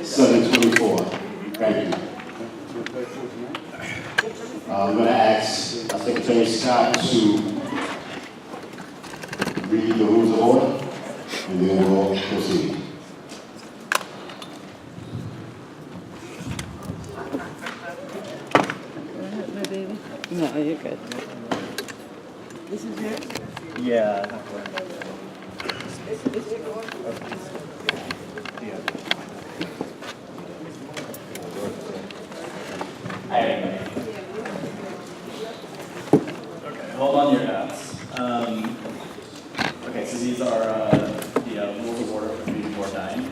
7:24. Thank you. I'm going to ask Secretary Scott to read the rules of order, and then we'll proceed. No, you're good. This is yours? Yeah. Hi, everybody. Okay, hold on to your hats. Okay, so these are the rules of order for Community Board 9.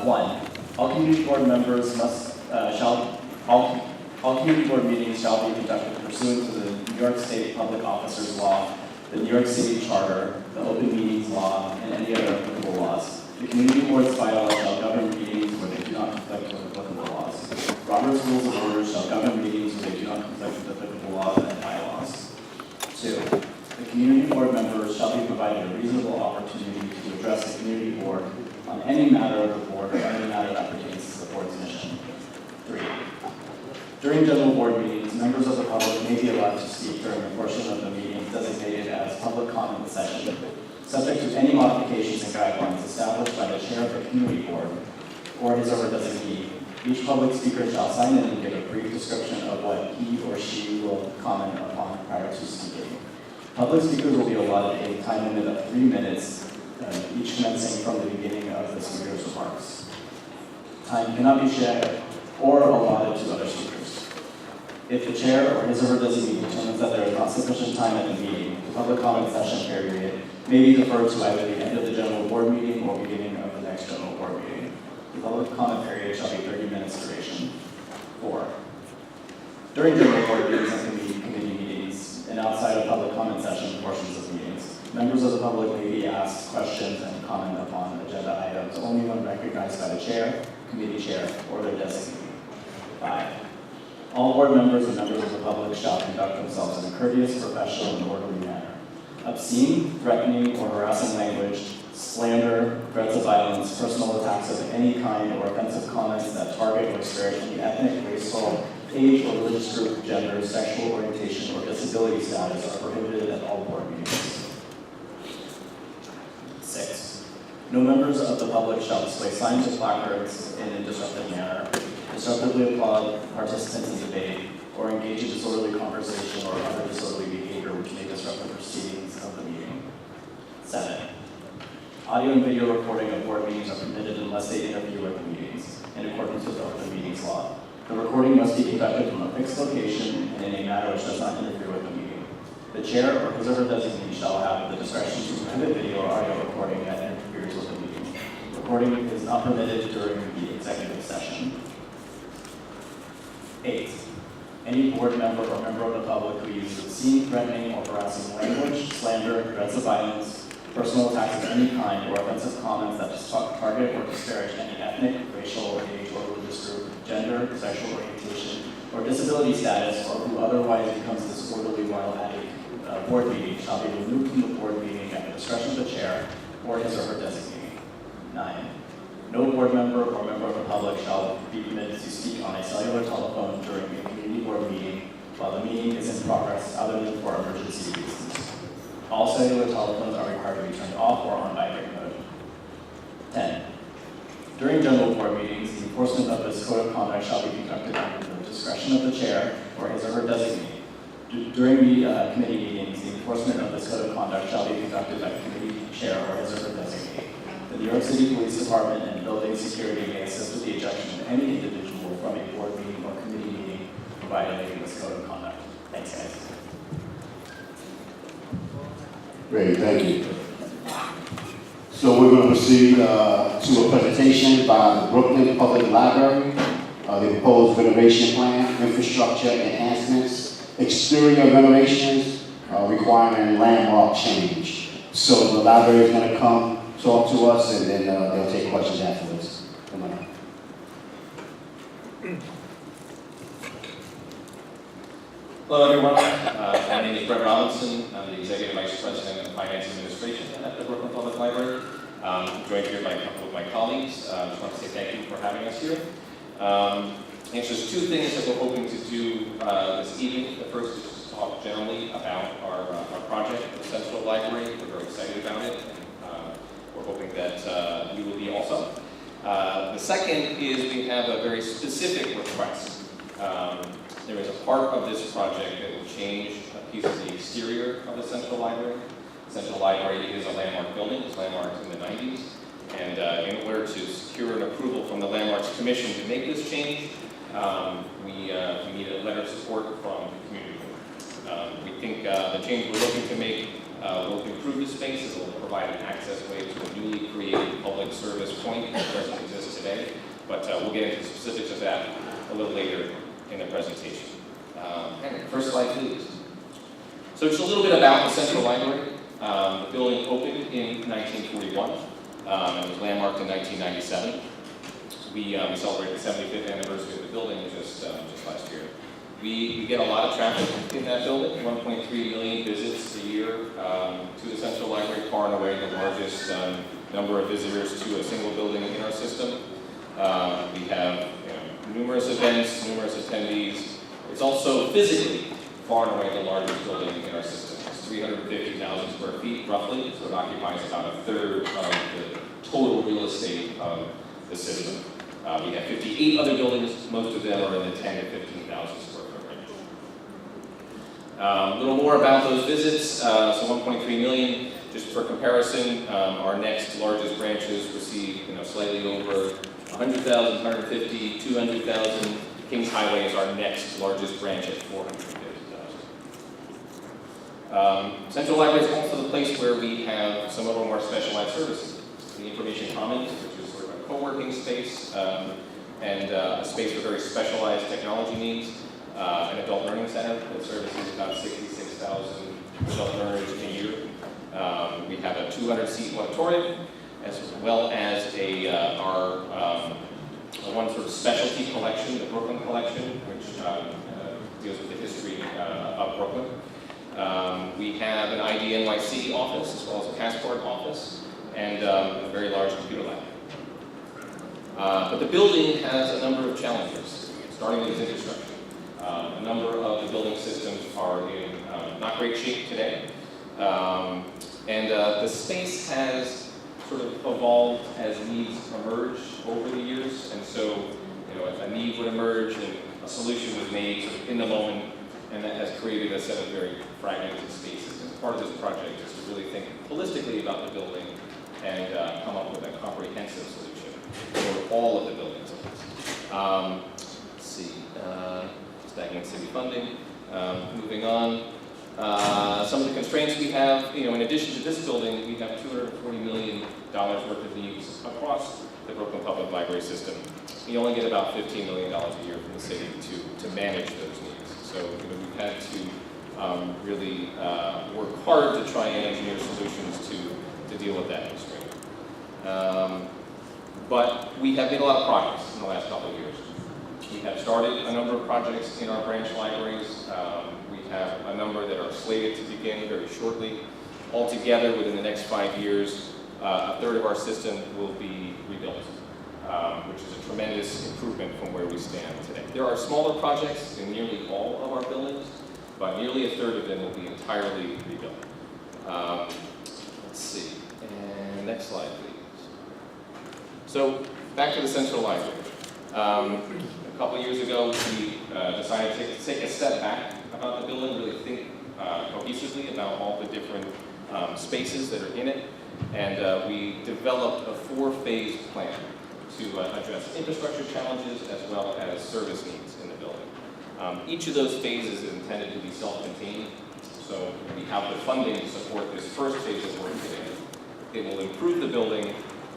1. All Community Board members all Community Board meetings shall be conducted pursuant to the New York State Public Officers Law, the New York City Charter, the Open Meetings Law, and any other applicable laws. The Community Board's bylaws shall govern meetings where they do not conflict with applicable laws. Robert's Rules of Order shall govern meetings where they do not conflict with applicable laws and bylaws. 2. The Community Board members shall be provided a reasonable opportunity to address the Community Board on any matter of the Board or any matter that pertains to the Board's mission. 3. During general board meetings, members of the public may be allowed to speak during a portion of the meeting designated as public comment session, subject to any modifications and guidelines established by the chair of the community board or his or her designee. Each public speaker shall sign in and give a brief description of what he or she will comment upon prior to speaking. Public speakers will be allotted a time limit of 3 minutes, each commencing from the beginning of the speaker's remarks. Time cannot be shared or allotted to other speakers. If the chair or his or her designee determines that there is not sufficient time at the meeting, the public comment session period may be deferred to either the end of the general board meeting or beginning of the next general board meeting. The public comment period shall be 30 minutes duration. 4. During general board meetings and committee meetings, and outside of public comment session portions of meetings, members of the public may be asked questions and comment upon agenda items only when recognized by the chair, committee chair, or their designee. 5. All board members and members of the public shall conduct themselves in a courteous, professional, and orderly manner. Obscene, threatening, or harassing language, slander, threats of violence, personal attacks of any kind, or offensive comments that target or disparage any ethnic, racial, age, or religious group, gender, sexual orientation, or disability status are prohibited at all board meetings. 6. No members of the public shall display signs or placards in a disruptive manner, disruptively applaud participants in debate, or engage in disorderly conversation or other disorderly behavior which may disrupt the proceedings of the meeting. 7. Audio and video recording of board meetings are permitted unless they interfere with the meetings, in accordance with the Open Meetings Law. The recording must be conducted from a fixed location and in a manner which does not interfere with the meeting. The chair or his or her designee shall have the discretion to prohibit video or audio recording that interferes with the meeting. Recording is not permitted during the executive session. 8. Any board member or member of the public who uses obscene, threatening, or harassing language, slander, threats of violence, personal attacks of any kind, or offensive comments that target or disparage any ethnic, racial, age, or religious group, gender, sexual orientation, or disability status, or who otherwise becomes disorderly while at a board meeting shall be removed from the board meeting at the discretion of the chair or his or her designee. 9. No board member or member of the public shall be permitted to speak on a cellular telephone during a community board meeting while the meeting is in progress other than for emergency reasons. All cellular telephones are required to be turned off or on vibrate mode. 10. During general board meetings, the enforcement of this code of conduct shall be conducted under the discretion of the chair or his or her designee. During the committee meetings, the enforcement of this code of conduct shall be conducted by the committee chair or his or her designee. The New York City Police Department and building security may assist with the ejection of any individual from a board meeting or committee meeting for violating this code of conduct. Thanks, guys. Great, thank you. So we're going to proceed to a presentation by the Brooklyn Public Library, the proposed renovation plan, infrastructure enhancements, exterior renovations requiring landmark change. So the library is going to come talk to us, and then they'll take questions afterwards. Come on. Hello, everyone. My name is Brett Robinson. I'm the Executive Vice President of Finance Administration at the Brooklyn Public Library. I'm joined here by a couple of with my colleagues. I just want to say thank you for having us here. And so there's two things that we're hoping to do this evening. The first is to talk generally about our project, the Central Library. We're very excited about it, and we're hoping that you will be also. The second is we have a very specific request. There is a part of this project that will change a piece of the exterior of the Central Library. The Central Library is a landmark building. It was landmarked in the 90s. And in order to secure an approval from the Landmarks Commission to make this change, we need a letter of support from the community. We think the change we're looking to make will improve the space. It will provide an access way to a newly created public service point that doesn't exist today. But we'll get into the specifics of that a little later in the presentation. Henry, first slide, please. So just a little bit about the Central Library. The building opened in 1941 and was landmarked in 1997. We celebrated the 75th anniversary of the building just last year. We get a lot of traffic in that building, 1.3 million visits a year to the Central Library, far and away the largest number of visitors to a single building in our system. We have numerous events, numerous attendees. It's also physically far and away the largest building in our system. It's 350,000 square feet roughly, so it occupies about a third of the total real estate of the system. We have 58 other buildings, most of them are in the 10 to 15,000 square foot range. A little more about those visits, so 1.3 million. Just for comparison, our next largest branches receive slightly over 100,000, 150, 200,000. Kings Highway is our next largest branch at 450,000. Central Library is also the place where we have some of our more specialized services. The Information Commons, which is sort of a co-working space, and a space for very specialized technology needs. An adult learning center that services about 66,000 adult learners a year. We have a 200-seat auditorium, as well as our one sort of specialty collection, the Brooklyn collection, which deals with the history of Brooklyn. We have an ID NYC office, as well as a passport office, and a very large computer lab. But the building has a number of challenges, starting with its infrastructure. A number of the building systems are in not great shape today. And the space has sort of evolved as needs emerge over the years. And so, a need would emerge and a solution was made sort of in the moment, and that has created a set of very fragmented spaces. And part of this project is to really think holistically about the building and come up with a comprehensive solution for all of the buildings. Let's see, stagnant city funding. Moving on. Some of the constraints we have, in addition to this building, we have $240 million worth of needs across the Brooklyn Public Library system. We only get about $15 million a year from the city to manage those needs. So we've had to really work hard to try and engineer solutions to deal with that constraint. But we have made a lot of progress in the last couple of years. We have started a number of projects in our branch libraries. We have a number that are slated to begin very shortly. Altogether, within the next 5 years, a third of our system will be rebuilt, which is a tremendous improvement from where we stand today. There are smaller projects in nearly all of our buildings, but nearly a third of them will be entirely rebuilt. Let's see, and next slide, please. So, back to the Central Library. A couple of years ago, we decided to take a step back about the building, really think cohesively about all the different spaces that are in it, and we developed a 4-phase plan to address infrastructure challenges as well as service needs in the building. Each of those phases is intended to be self-contained, so we have the funding to support this first phase of work today. It will improve the building,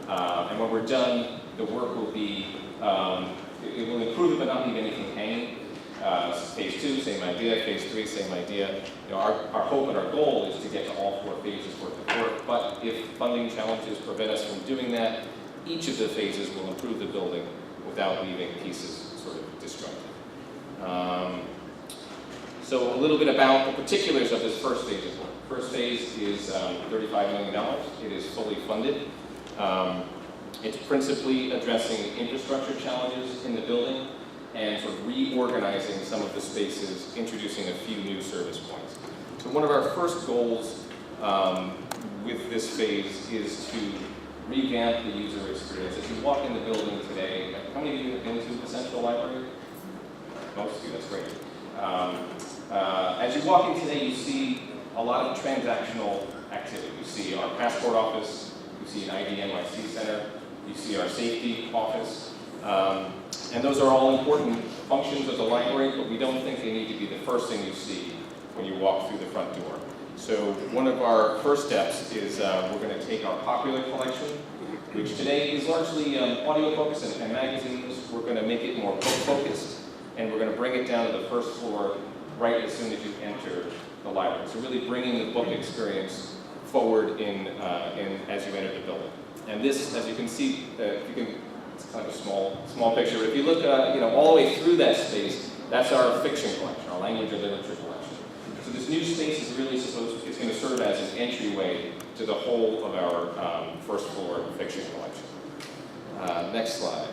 and when we're done, the work will be, it will improve it but not leave anything hanging. Phase 2, same idea. Phase 3, same idea. Our hope and our goal is to get to all 4 phases worth of work, but if funding challenges prevent us from doing that, each of the phases will improve the building without leaving pieces sort of disjointed. So a little bit about the particulars of this first phase of work. First phase is $35 million. It is fully funded. It's principally addressing infrastructure challenges in the building and sort of reorganizing some of the spaces, introducing a few new service points. So one of our first goals with this phase is to revamp the user experience. As you walk in the building today, how many of you have been to the Central Library? Most of you, that's great. As you walk in today, you see a lot of transactional activity. You see our passport office, you see an ID NYC center, you see our safety office, and those are all important functions of the library, but we don't think they need to be the first thing you see when you walk through the front door. So one of our first steps is we're going to take our popular collection, which today is largely audio focused and magazines. We're going to make it more book focused, and we're going to bring it down to the first floor right as soon as you enter the library. So really bringing the book experience forward as you enter the building. And this, as you can see, it's kind of a small picture, but if you look all the way through that space, that's our fiction collection, our language and literature collection. So this new space is really it's going to serve as an entryway to the whole of our first floor fiction collection. Next slide.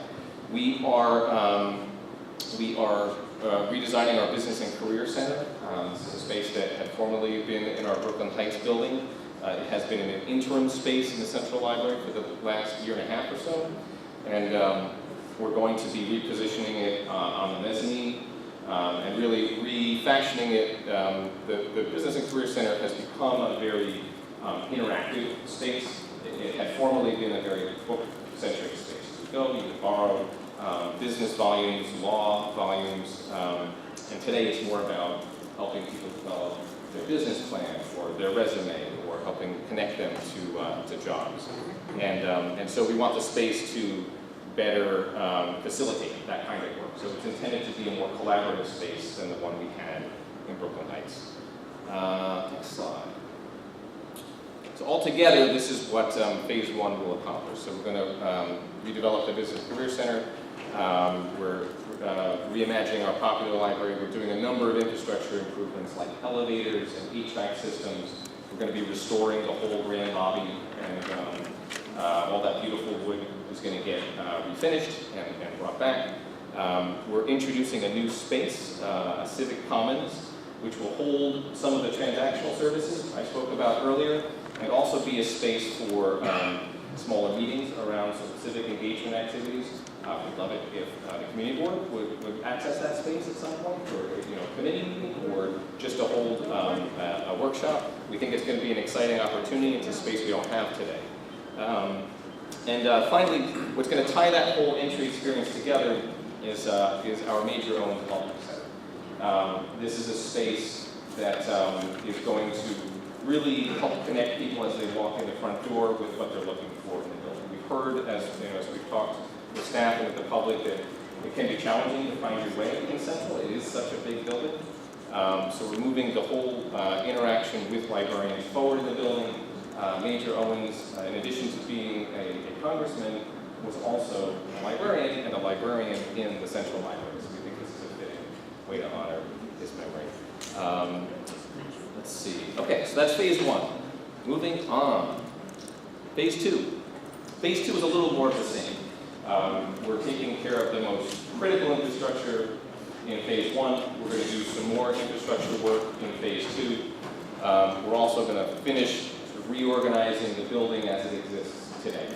We are redesigning our Business and Career Center. This is a space that had formerly been in our Brooklyn Heights building. It has been in an interim space in the Central Library for the last year and a half or so. And we're going to be repositioning it on the mezzanine and really refashioning it. The Business and Career Center has become a very interactive space. It had formerly been a very book-centric space. You go, you can borrow business volumes, law volumes, and today it's more about helping people develop their business plan or their resume or helping connect them to jobs. And so we want the space to better facilitate that kind of work. So it's intended to be a more collaborative space than the one we had in Brooklyn Heights. Next slide. So altogether, this is what phase one will accomplish. So we're going to redevelop the Business Career Center. We're reimagining our popular library. We're doing a number of infrastructure improvements like elevators and HVAC systems. We're going to be restoring the whole grand lobby, and all that beautiful wood is going to get refinished and brought back. We're introducing a new space, a civic commons, which will hold some of the transactional services I spoke about earlier, and also be a space for smaller meetings around some civic engagement activities. We'd love it if the community board would access that space at some point for a committee meeting or just to hold a workshop. We think it's going to be an exciting opportunity. It's a space we don't have today. And finally, what's going to tie that whole entry experience together is our major owned development center. This is a space that is going to really help connect people as they walk in the front door with what they're looking for in the building. We've heard, as we've talked with staff and with the public, that it can be challenging to find your way in Central. It is such a big building. So we're moving the whole interaction with librarians forward in the building. Major Owens, in addition to being a congressman, was also a librarian and a librarian in the Central Library. So we think this is a fitting way to honor his memory. Let's see. Okay, so that's phase one. Moving on. Phase two. Phase two is a little more of the same. We're taking care of the most critical infrastructure in phase one. We're going to do some more infrastructure work in phase two. We're also going to finish reorganizing the building as it exists today.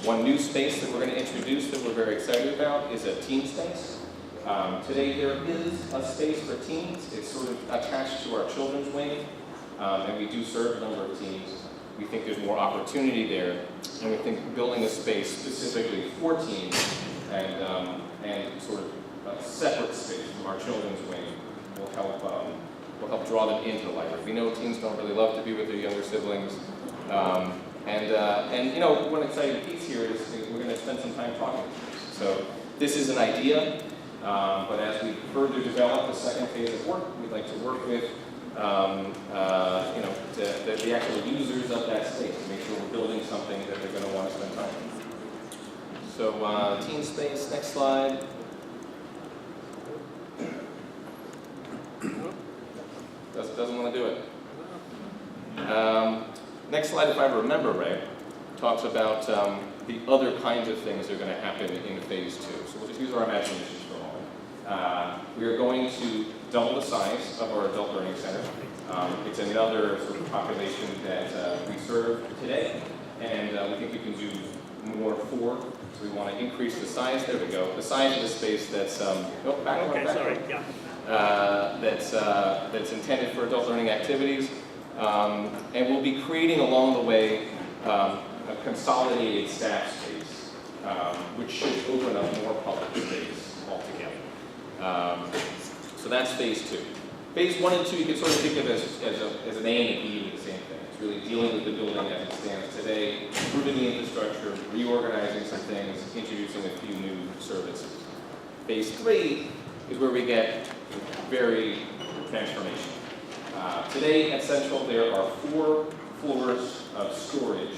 One new space that we're going to introduce that we're very excited about is a teen space. Today there is a space for teens. It's sort of attached to our children's wing, and we do serve a number of teens. We think there's more opportunity there, and we think building a space specifically for teens and sort of a separate space from our children's wing will help draw them into the library. We know teens don't really love to be with their younger siblings, and one exciting piece here is we're going to spend some time talking to teens. So this is an idea, but as we further develop the second phase of work, we'd like to work with the actual users of that space to make sure we're building something that they're going to want to spend time with. So teen space, next slide. Doesn't want to do it. Next slide, if I remember right. talks about the other kinds of things that are going to happen in phase 2. So we'll just use our imaginations for a moment. We are going to double the size of our adult learning center. It's another sort of population that we serve today, and we think we can do more for. So we want to increase the size. There we go. The size of the space that's that's intended for adult learning activities, and we'll be creating along the way a consolidated staff space, which should open up more public space altogether. So that's phase 2. Phase 1 and 2 you can sort of think of as an A and a B of the same thing. It's really dealing with the building as it stands today, improving the infrastructure, reorganizing some things, introducing a few new services. Phase 3 is where we get very transformational. Today at Central there are 4 floors of storage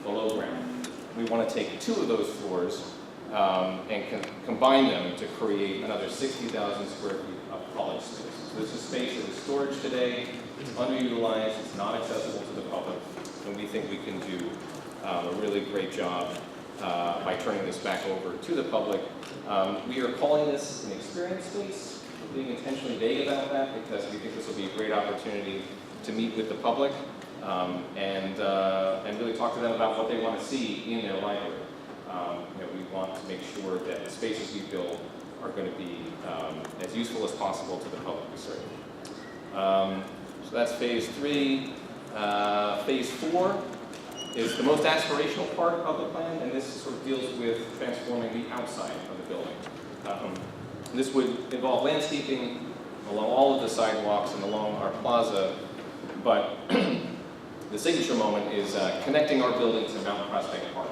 below ground. We want to take 2 of those floors and combine them to create another 60,000 square feet of public space. So this is space that is storage today, it's underutilized, it's not accessible to the public, and we think we can do a really great job by turning this back over to the public. We are calling this an experience space. We're being intentionally vague about that because we think this will be a great opportunity to meet with the public and really talk to them about what they want to see in their library. We want to make sure that the spaces we build are going to be as useful as possible to the public we serve. So that's phase 3. Phase 4 is the most aspirational part of the plan, and this sort of deals with transforming the outside of the building. This would involve landscaping along all of the sidewalks and along our plaza, but the signature moment is connecting our building to Mount Prospect Park,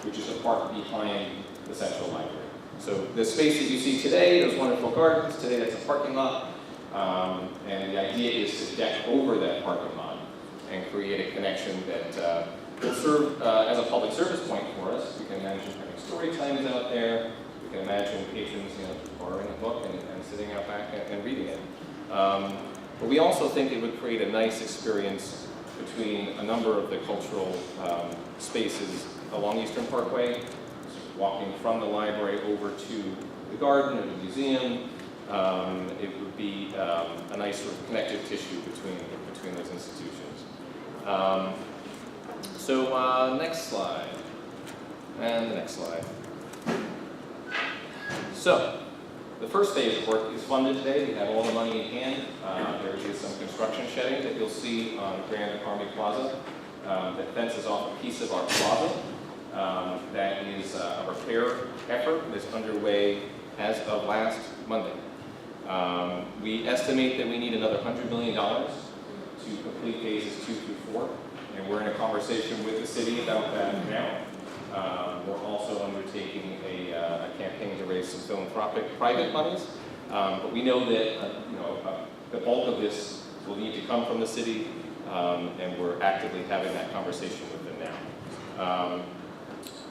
which is the park behind the Central Library. So the space that you see today, those wonderful gardens, today that's a parking lot, and the idea is to deck over that parking lot and create a connection that will serve as a public service point for us. We can imagine having story times out there. We can imagine patrons, borrowing a book and sitting out back and reading it. But we also think it would create a nice experience between a number of the cultural spaces along Eastern Parkway, walking from the library over to the garden or the museum. It would be a nice sort of connective tissue between those institutions. Next slide, and the next slide. So, the first phase of work is funded today. We have all the money in hand. There is some construction shedding that you'll see on Grand Army Plaza that fences off a piece of our plaza. That is a repair effort that's underway as of last Monday. We estimate that we need another $100 million to complete phases 2 through 4, and we're in a conversation with the city about that now. We're also undertaking a campaign to raise some philanthropic private monies, but we know that the bulk of this will need to come from the city, and we're actively having that conversation with them now.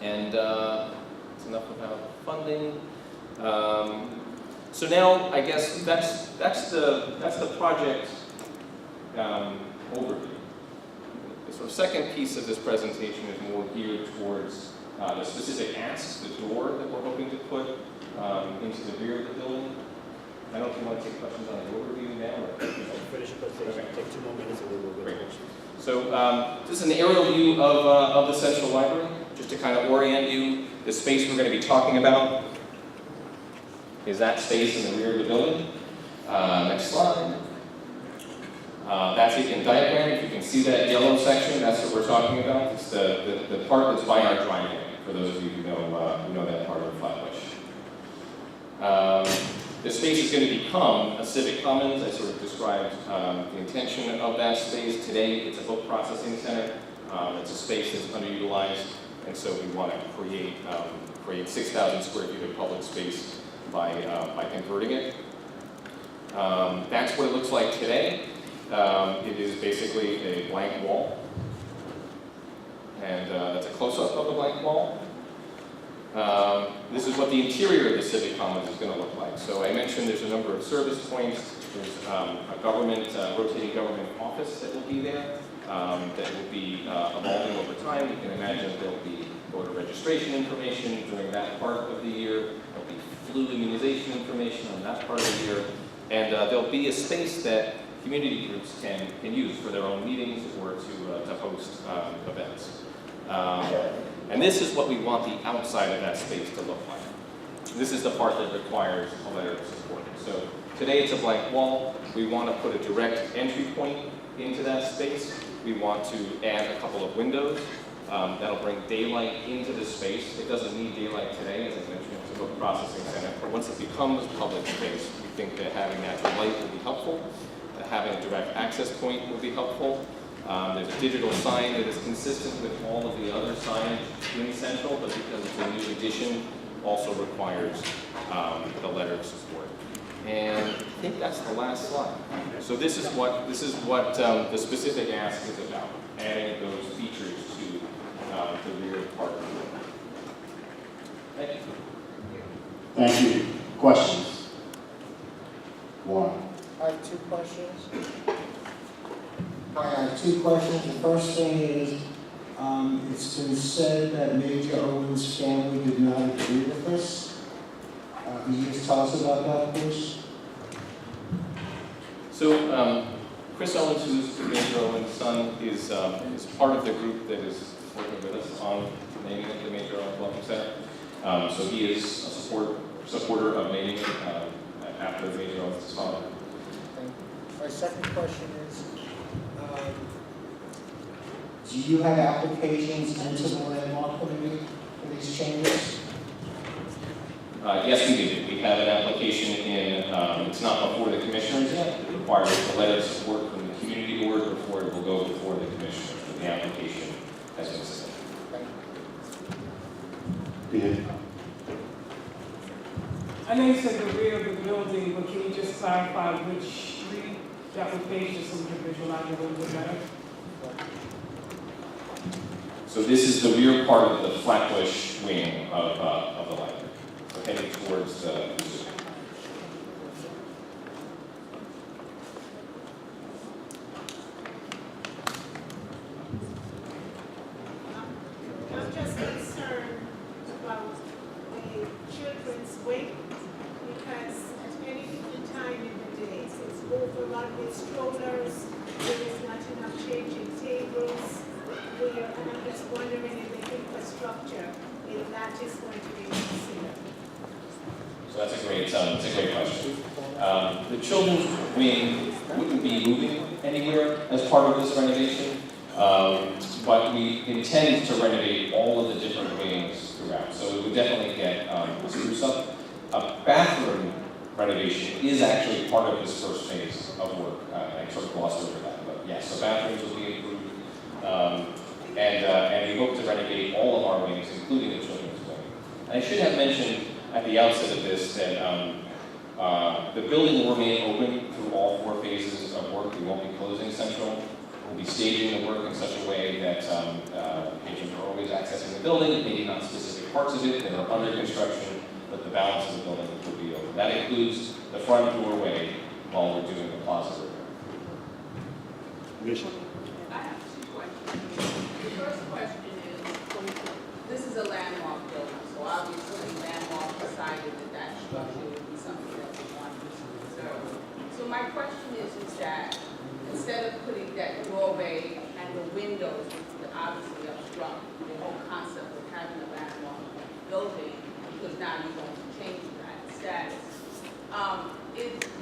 That's enough about funding. So now, I guess that's the project overview. The sort of second piece of this presentation is more geared towards the specific asks, the door that we're hoping to put into the rear of the building. I don't know if you want to take questions on the overview now, or Finish the presentation, take 2 more minutes and then we'll go to questions. So this is an aerial view of the Central Library, just to kind of orient you. The space we're going to be talking about is that space in the rear of the building. Next slide. That's it in diagram. If you can see that yellow section, that's what we're talking about. It's the part that's by our driveway, for those of you who know that part of Flatbush. This space is going to become a civic commons. I sort of described the intention of that space. Today, it's a book processing center. It's a space that's underutilized, and so we want to create 6,000 square feet of public space by converting it. That's what it looks like today. It is basically a blank wall, and that's a close-up of the blank wall. This is what the interior of the Civic Commons is going to look like. So I mentioned there's a number of service points. There's a rotating government office that will be there. that will be evolving over time. You can imagine there'll be voter registration information during that part of the year. There'll be flu immunization information on that part of the year. And there'll be a space that community groups can use for their own meetings or to host events. And this is what we want the outside of that space to look like. This is the part that requires a letter of support. So today it's a blank wall. We want to put a direct entry point into that space. We want to add a couple of windows that'll bring daylight into the space. It doesn't need daylight today, as I mentioned, it's a book processing center. But once it becomes public space, we think that having natural light will be helpful. That having a direct access point will be helpful. There's a digital sign that is consistent with all of the other signage in Central, but because it's a new edition, also requires the letter of support. And I think that's the last slide. So this is what the specific ask is about, adding those features to the rear part of the building. Thank you. Thank you. Questions? Warren. I have two questions. I have two questions. The first thing is, it's been said that Major Owen's family did not agree with this. Can you just tell us about that, please? So Chris Owens, who's Major Owen's son, is part of the group that is working with us on naming it the Major Owens Welcome Center. So he is a supporter of naming it after Major Owens' father. My second question is, do you have applications into the landmark committee for these changes? Yes, we do. We have an application in, it's not before the commissioners yet. It requires a letter of support from the community board before it will go before the commissioners. But the application has been submitted. Peter. I know you said the rear of the building, but can you just clarify which street that would face, just so we can visualize it a little bit better? So this is the rear part of the Flatbush wing of the library. So heading towards the I'm just concerned about the children's wing because at any given time in the day, it's overrun with strollers, there is not enough changing tables, and I'm just wondering if the infrastructure, if that is going to be considered. So that's a great question. The children's wing wouldn't be moving anywhere as part of this renovation, but we intend to renovate all of the different wings throughout. So it would definitely get a spruce up. A bathroom renovation is actually part of this first phase of work. I sort of glossed over that, but yes, so bathrooms will be improved. And we hope to renovate all of our wings, including the children's wing. And I should have mentioned at the outset of this that the building will remain open through all 4 phases of work. We won't be closing Central. We'll be staging the work in such a way that patrons are always accessing the building, maybe not specific parts of it that are under construction, but the balance of the building will be open. That includes the front doorway while we're doing the plaza repair. Commissioner. I have 2 questions. The first question is, this is a landmark building, so obviously landmark decided that structure would be something that we want to preserve. So my question is that instead of putting that doorway and the windows, which would obviously obstruct the whole concept of having a landmark building, because now you're going to change that status,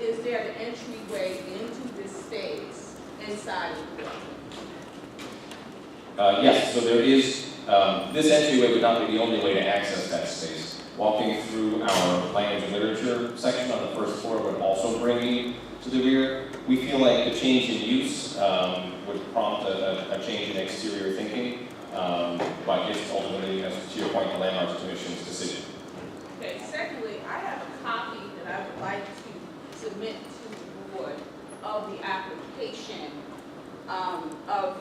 is there an entryway into this space inside of the building? Yes, so there is, this entryway would not be the only way to access that space. Walking through our language and literature section on the first floor would also bring you to the rear. We feel like the change in use would prompt a change in exterior thinking, but it's ultimately, as to your point, the Landmarks Commission's decision. Okay, secondly, I have a copy that I would like to submit to the board of the application of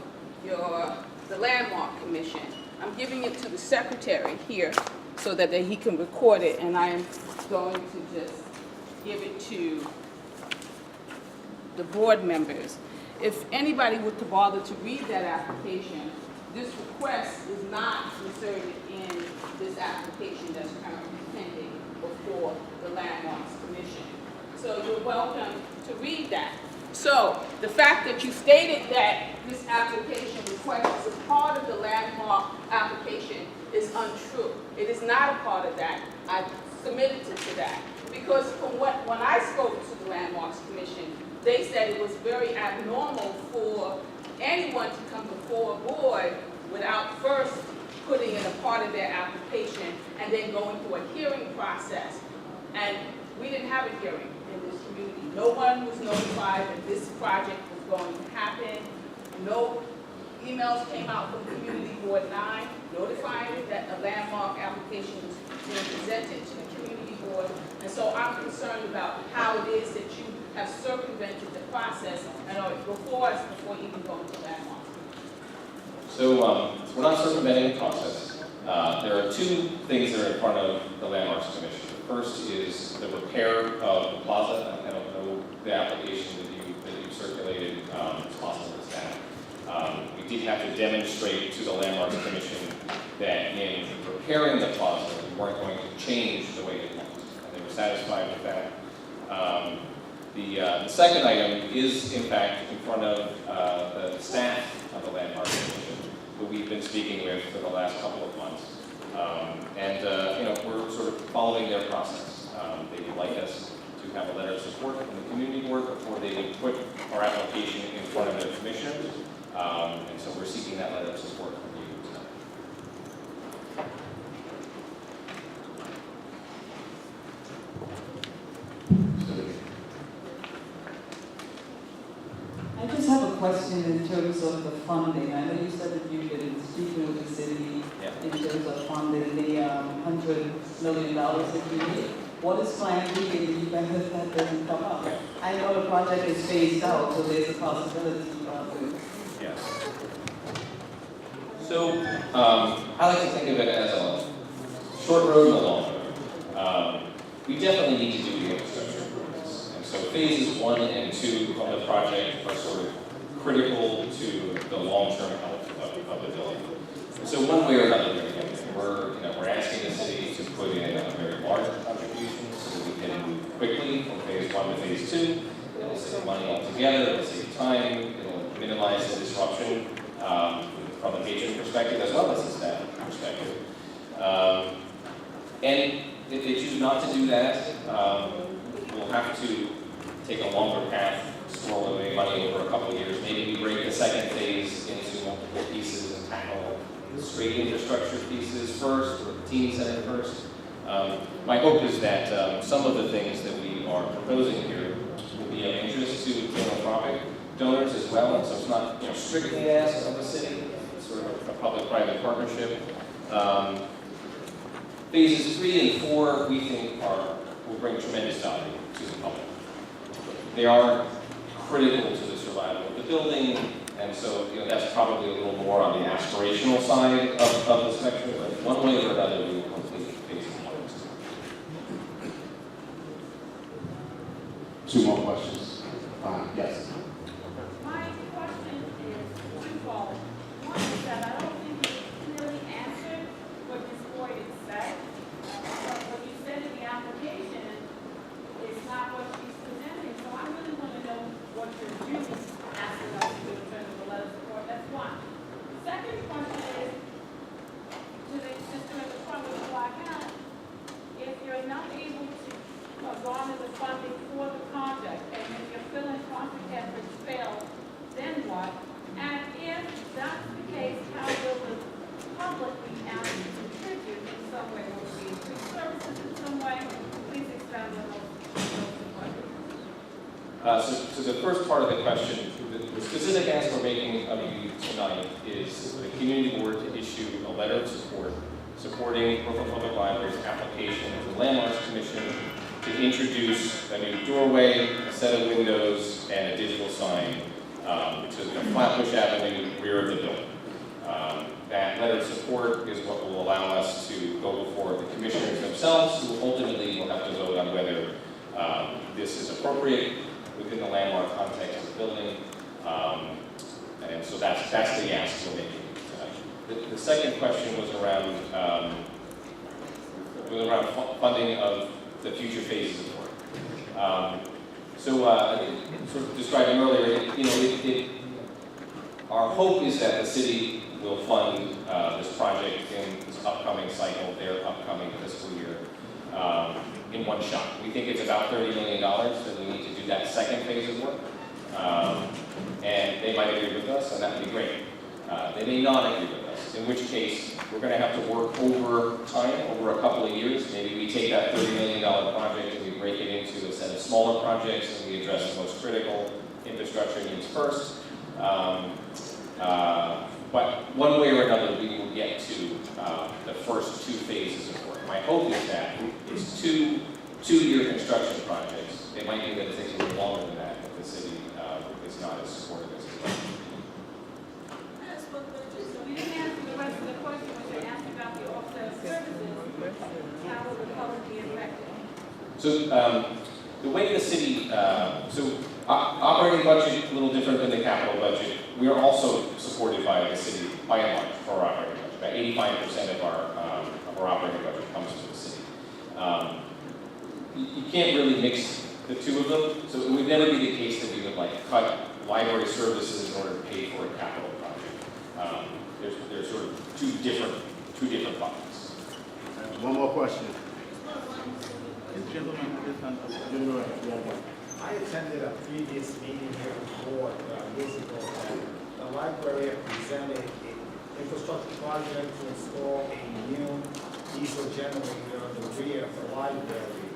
the Landmark Commission. I'm giving it to the secretary here so that he can record it, and I am going to just give it to the board members. if anybody were to bother to read that application, this request is not inserted in this application that's currently pending before the Landmarks Commission. So you're welcome to read that. So the fact that you stated that this application request is a part of the landmark application is untrue. It is not a part of that. I submitted it to that. Because when I spoke to the Landmarks Commission, they said it was very abnormal for anyone to come before a board without first putting in a part of their application and then going through a hearing process. And we didn't have a hearing in this community. No one was notified that this project was going to happen. No emails came out from Community Board 9 notifying that a landmark application was being presented to the Community Board. And so I'm concerned about how it is that you have circumvented the process and are before us before even going to landmark. So we're not circumventing the process. There are two things that are in front of the Landmarks Commission. The first is the repair of the plaza. I don't know the application that you circulated. It's possible it's that. We did have to demonstrate to the Landmarks Commission that in repairing the plaza, we weren't going to change the way it looked. And they were satisfied with that. The second item is, in fact, in front of the staff of the Landmarks Commission, who we've been speaking with for the last couple of months. We're sort of following their process. They would like us to have a letter of support from the community board before they would put our application in front of the commissioners. And so we're seeking that letter of support from you tonight. I just have a question in terms of the funding. I know you said that you've been speaking with the city in terms of funding the $100 million that you need. What is plan B in the event that that doesn't come up? I know the project is phased out, so there's a possibility of it. Yes. So I like to think of it as a short road and a long road. We definitely need to do the infrastructure improvements. And so phases 1 and 2 of the project are sort of critical to the long-term health of the building. So one way or another, we're asking the city to put in a very large contribution so that we can move quickly from phase 1 to phase 2. It'll save money altogether, it'll save time, it'll minimize the disruption from the patient perspective as well as the staff perspective. And if they choose not to do that, we'll have to take a longer path, scroll away money over a couple of years. Maybe we break the second phase into multiple pieces and tackle the straight infrastructure pieces first, or the teen center first. My hope is that some of the things that we are proposing here will be of interest to philanthropic donors as well, and so it's not strictly asked of the city. It's sort of a public-private partnership. Phases 3 and 4, we think, will bring tremendous value to the public. They are critical to the survival of the building, and so that's probably a little more on the aspirational side of the spectrum, but one way or another, we will complete phases 1 and 2. 2 more questions. Yes. My question is twofold. One is that I don't think you clearly answered what Ms. Boyd had said. But what you said in the application is not what she's presenting. So I really want to know what you're really asking us to do in terms of the letter of support. That's one. Second question is, to the system in the front of the Black House, if you're not able to garner the funding for the project, and if your philanthropic efforts fail, then what? And if that's the case, how will the public be asked to contribute in some way? Will it be increased services in some way? Please expand on those questions. So the first part of the question, the specific ask we're making of you tonight is for the community board to issue a letter of support supporting Brooklyn Public Library's application to the Landmarks Commission to introduce a new doorway, a set of windows, and a digital sign to the Flatbush Avenue rear of the building. That letter of support is what will allow us to go before the commissioners themselves, who ultimately will have to vote on whether this is appropriate within the landmark context of the building, And so that's the ask we're making tonight. The second question was around funding of the future phases of work. Sort of describing earlier, our hope is that the city will fund this project in this upcoming cycle, their upcoming fiscal year, in one shot. We think it's about $30 million that we need to do that second phase of work. And they might agree with us, and that would be great. They may not agree with us, in which case we're going to have to work over time, over a couple of years. Maybe we take that $30 million project and we break it into a set of smaller projects and we address the most critical infrastructure needs first. But one way or another, we will get to the first two phases of work. My hope is that it's two-year construction projects. It might be that it takes a little longer than that if the city is not as supportive as it is. So you didn't answer the rest of the question, which I asked about the offset services. How will the public be affected? So the way the city, operating budget, a little different than the capital budget. We are also supported by the city, by and large, for our operating budget. About 85% of our operating budget comes from the city. You can't really mix the two of them, so it would never be the case that we would cut library services in order to pay for a capital project. There's sort of two different buckets. One more question. I attended a previous meeting here before years ago that the library presented an infrastructure project to install a new diesel generator on the rear of the library.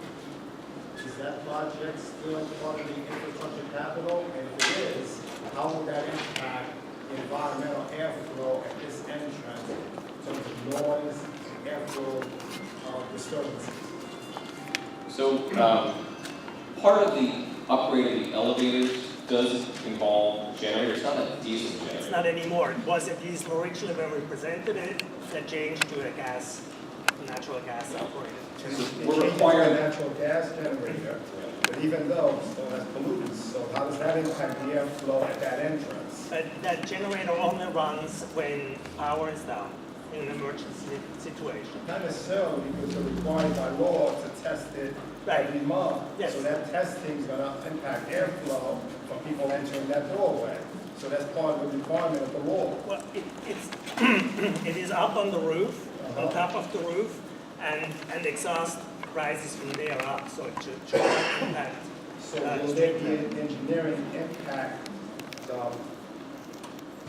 Is that project still part of the infrastructure capital? And if it is, how will that impact environmental airflow at this entrance in terms of noise, airflow disturbances? So part of the upgrade of the elevators does involve generators. It's not a diesel generator. It's not anymore. It was a diesel originally when we presented it, that changed to a natural gas operated. We're requiring natural gas generator, but even though it still has pollutants, so how does that impact the airflow at that entrance? But that generator only runs when power is down in an emergency situation. Not necessarily, because they're required by law to test it every month. Yes. So that testing is going to impact airflow for people entering that doorway. So that's part of the requirement of the law. Well, it is up on the roof, on top of the roof, and exhaust rises from there up, so it should impact. So will there be an engineering impact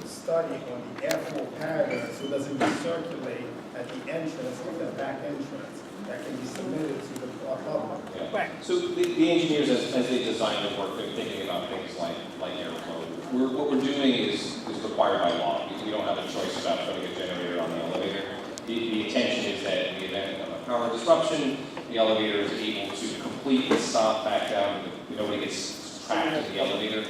study on the airflow pattern so it doesn't recirculate at the entrance of the back entrance that can be submitted to the public? Yeah. Right. So the engineers, as they design the work, they're thinking about things like airflow. What we're doing is required by law. We don't have a choice about putting a generator on the elevator. The intention is that in the event of a power disruption, the elevator is able to completely stop back down. Nobody gets trapped in the elevator.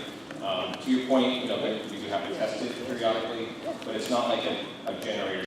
To your point, we do have to test it periodically, but it's not like a generator